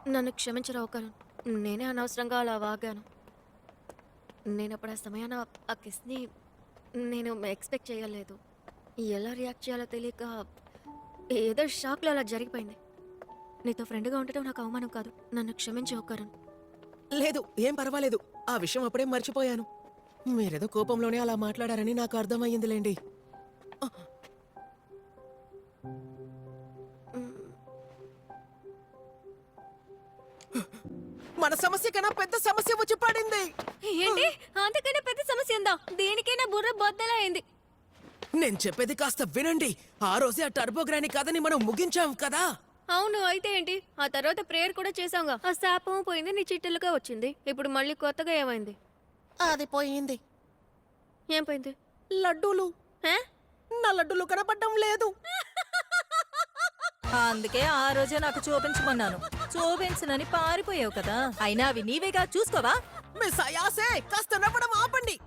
నన్ను క్షమించరా ఒకరు. నేనే అనవసరంగా అలా వాగాను. నేనప్పుడు ఆ సమయాన ఆ కిస్ని నేను ఎక్స్పెక్ట్ చేయలేదు. ఎలా రియాక్ట్ చేయాలో తెలియక ఏదో షాక్లో అలా జరిగిపోయింది. నీతో ఫ్రెండ్గా ఉండటం నాకు అవమానం కాదు. నన్ను క్షమించు ఒకరుణ్. లేదు, ఏం పర్వాలేదు. ఆ విషయం అప్పుడే మర్చిపోయాను. మీరేదో కోపంలోనే అలా మాట్లాడారని నాకు అర్థమయ్యిందిలేండి. మన సమస్య కన్నా పెద్ద సమస్య వచ్చి పడింది. ఏంటి? అంతకన్నా పెద్ద సమస్య ఉందా? దేనికైనా బుర్ర బద్దలా అయింది. నేను చెప్పేది కాస్త వినండి. ఆ రోజే ఆ టర్బోగ్రాని కథని మనం ముగించాం కదా. అవును, అయితే ఏంటి? ఆ తర్వాత ప్రేయర్ కూడా చేసాంగా. ఆ శాపం పోయింది, నీ చిట్టలుగా వచ్చింది. ఇప్పుడు మళ్ళీ కొత్తగా ఏమైంది? అది పోయింది. ఏం పోయింది? లడ్డూలు. హే? నా లడ్డూలు కనపడడం లేదు. అందుకే ఆ రోజే నాకు చూపించమన్నాను. చూపించనని పారిపోయావు కదా. అయినా అవి నీవేగా, చూసుకోవా? మిస్ అయాసే, కాస్త నవ్వడం ఆపండి.